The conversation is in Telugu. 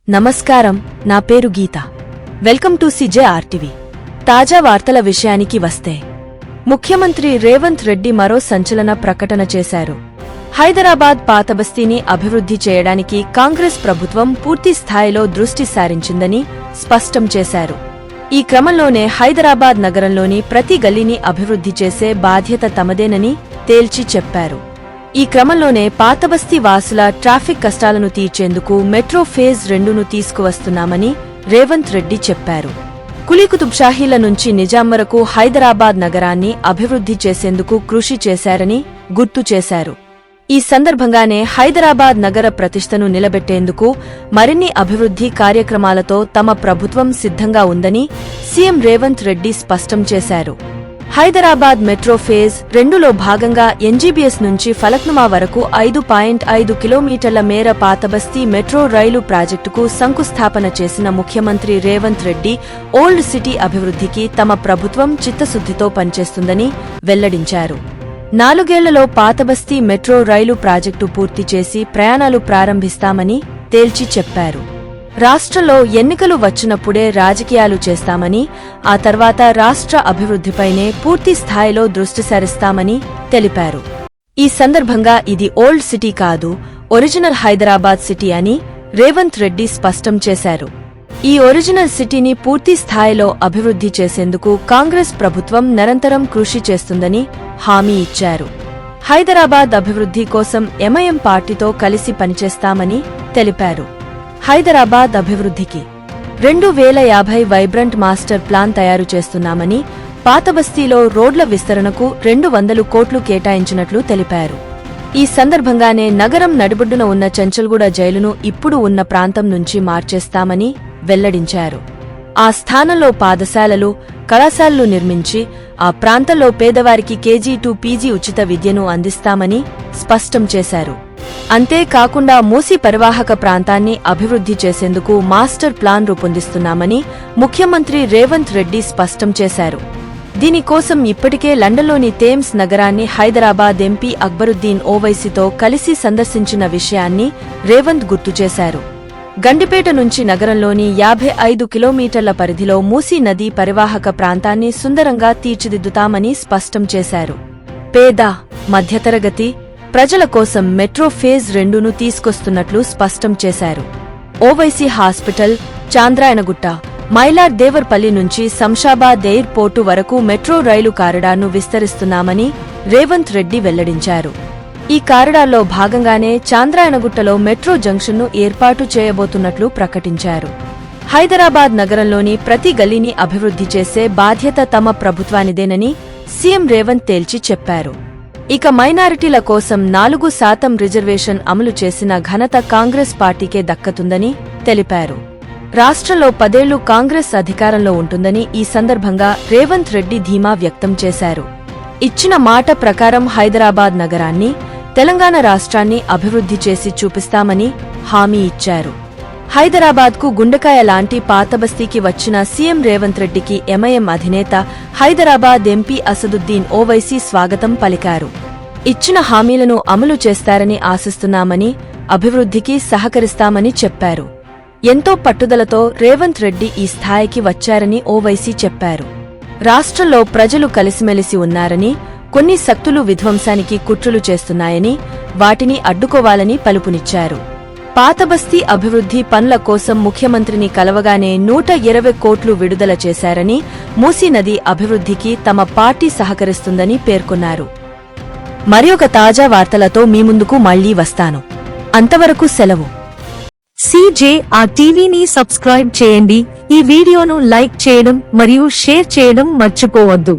నమస్కారం, నా పేరు గీత. Welcome to CJRTV. తాజా వార్తల విషయానికి వస్తే, ముఖ్యమంత్రి రేవంత్ రెడ్డి మరో సంచలన ప్రకటన చేశారు. హైదరాబాద్ పాతబస్తీని అభివృద్ధి చేయడానికి కాంగ్రెస్ ప్రభుత్వం పూర్తి స్థాయిలో దృష్టి సారించిందని స్పష్టం చేశారు. ఈ క్రమంలోనే హైదరాబాద్ నగరంలోని ప్రతి గల్లీని అభివృద్ధి చేసే బాధ్యత తమదేనని తేల్చి చెప్పారు. ఈ క్రమంలోనే పాతబస్తీ వాసుల ట్రాఫిక్ కష్టాలను తీర్చేందుకు మెట్రో ఫేజ్ 2ను తీసుకువస్తున్నామని రేవంత్ రెడ్డి చెప్పారు. కులీకుతుబ్షాహీల నుంచి నిజాం వరకు హైదరాబాద్ నగరాన్ని అభివృద్ధి చేసేందుకు కృషి చేశారని గుర్తు చేశారు. ఈ సందర్భంగానే హైదరాబాద్ నగర ప్రతిష్టను నిలబెట్టేందుకు మరిన్ని అభివృద్ధి కార్యక్రమాలతో తమ ప్రభుత్వం సిద్ధంగా ఉందని సీఎం రేవంత్ రెడ్డి స్పష్టం చేశారు. హైదరాబాద్ మెట్రో ఫేజ్ 2లో భాగంగా NGBS నుంచి ఫలక్నుమా వరకు 5.5 కిలోమీటర్ల మేర పాతబస్తీ మెట్రో రైలు ప్రాజెక్టుకు శంకుస్థాపన చేసిన ముఖ్యమంత్రి రేవంత్ రెడ్డి ఓల్డ్ సిటీ అభివృద్ధికి తమ ప్రభుత్వం చిత్తశుద్ధితో పనిచేస్తుందని వెల్లడించారు. 4 ఏళ్లలో పాతబస్తీ మెట్రో రైలు ప్రాజెక్టు పూర్తి చేసి ప్రయాణాలు ప్రారంభిస్తామని తేల్చి చెప్పారు. రాష్ట్రంలో ఎన్నికలు వచ్చినప్పుడే రాజకీయాలు చేస్తామని, ఆ తర్వాత రాష్ట్ర అభివృద్ధిపైనే పూర్తి స్థాయిలో దృష్టి సారిస్తామని తెలిపారు. ఈ సందర్భంగా ఇది ఓల్డ్ సిటీ కాదు, ఒరిజినల్ హైదరాబాద్ సిటీ అని రేవంత్ రెడ్డి స్పష్టం చేశారు. ఈ ఒరిజినల్ సిటీని పూర్తి స్థాయిలో అభివృద్ధి చేసేందుకు కాంగ్రెస్ ప్రభుత్వం నిరంతరం కృషి చేస్తుందని హామీ ఇచ్చారు. హైదరాబాద్ అభివృద్ధి కోసం MIM పార్టీతో కలిసి పనిచేస్తామని తెలిపారు. హైదరాబాద్ అభివృద్ధికి 2050 వైబ్రంట్ మాస్టర్ ప్లాన్ తయారు చేస్తున్నామని, పాతబస్తీలో రోడ్ల విస్తరణకు 200 కోట్లు కేటాయించినట్లు తెలిపారు. ఈ సందర్భంగానే నగరం నడిబొడ్డున ఉన్న చంచల్గూడ జైలును ఇప్పుడు ఉన్న ప్రాంతం నుంచి మార్చేస్తామని వెల్లడించారు. ఆ స్థానంలో పాఠశాలలు, కళాశాలలు నిర్మించి ఆ ప్రాంతంలో పేదవారికి KG to PG ఉచిత విద్యను అందిస్తామని స్పష్టం చేశారు. అంతేకాకుండా మూసీ పరివాహక ప్రాంతాన్ని అభివృద్ధి చేసేందుకు మాస్టర్ ప్లాన్ రూపొందిస్తున్నామని ముఖ్యమంత్రి రేవంత్ రెడ్డి స్పష్టం చేశారు. దీనికోసం ఇప్పటికే లండన్లోని థేమ్స్ నగరాన్ని హైదరాబాద్ ఎంపీ అక్బరుద్దీన్ ఓవైసీతో కలిసి సందర్శించిన విషయాన్ని రేవంత్ గుర్తు చేశారు. గండిపేట నుంచి నగరంలోని 55 కిలోమీటర్ల పరిధిలో మూసీ నదీ పరివాహక ప్రాంతాన్ని సుందరంగా తీర్చిదిద్దుతామని స్పష్టం చేశారు. పేద, మధ్యతరగతి ప్రజల కోసం మెట్రో ఫేజ్ 2ను తీసుకొస్తున్నట్లు స్పష్టం చేశారు. ఓవైసీ హాస్పిటల్, చాంద్రాయణగుట్ట, మైలార్ దేవర్పల్లి నుంచి శంషాబాద్ ఎయిర్ పోర్టు వరకు మెట్రో రైలు కారిడార్ను విస్తరిస్తున్నామని రేవంత్ రెడ్డి వెల్లడించారు. ఈ కారిడార్లో భాగంగానే చాంద్రాయణగుట్టలో మెట్రో జంక్షన్ను ఏర్పాటు చేయబోతున్నట్లు ప్రకటించారు. హైదరాబాద్ నగరంలోని ప్రతి గల్లీని అభివృద్ధి చేసే బాధ్యత తమ ప్రభుత్వానిదేనని సీఎం రేవంత్ తేల్చి చెప్పారు. ఇక మైనారిటీల కోసం 4% రిజర్వేషన్ అమలు చేసిన ఘనత కాంగ్రెస్ పార్టీకే దక్కతుందని తెలిపారు. రాష్ట్రంలో 10 ఏళ్లు కాంగ్రెస్ అధికారంలో ఉంటుందని ఈ సందర్భంగా రేవంత్ రెడ్డి ధీమా వ్యక్తం చేశారు. ఇచ్చిన మాట ప్రకారం హైదరాబాద్ నగరాన్ని, తెలంగాణ రాష్ట్రాన్ని అభివృద్ధి చేసి చూపిస్తామని హామీ ఇచ్చారు. హైదరాబాద్కు గుండెకాయ లాంటి పాతబస్తీకి వచ్చిన సీఎం రేవంత్ రెడ్డికి MIM అధినేత, హైదరాబాద్ ఎంపీ అసదుద్దీన్ ఓవైసీ స్వాగతం పలికారు. ఇచ్చిన హామీలను అమలు చేస్తారని ఆశిస్తున్నామని, అభివృద్ధికి సహకరిస్తామని చెప్పారు. ఎంతో పట్టుదలతో రేవంత్ రెడ్డి ఈ స్థాయికి వచ్చారని ఓవైసీ చెప్పారు. రాష్ట్రంలో ప్రజలు కలిసిమెలిసి ఉన్నారని, కొన్ని శక్తులు విధ్వంసానికి కుట్రలు చేస్తున్నాయని, వాటిని అడ్డుకోవాలని పిలుపునిచ్చారు. పాతబస్తీ అభివృద్ధి పనుల కోసం ముఖ్యమంత్రిని కలవగానే 120 కోట్లు విడుదల చేశారని, మూసీ నది అభివృద్ధికి తమ పార్టీ సహకరిస్తుందని పేర్కొన్నారు. మరొక తాజా వార్తలతో మీ ముందుకు మళ్లీ వస్తాను. అంతవరకు సెలవు. CJRTVని సబ్స్క్రైబ్ చేయండి. ఈ వీడియోను లైక్ చేయడం మరియు షేర్ చేయడం మర్చిపోవద్దు.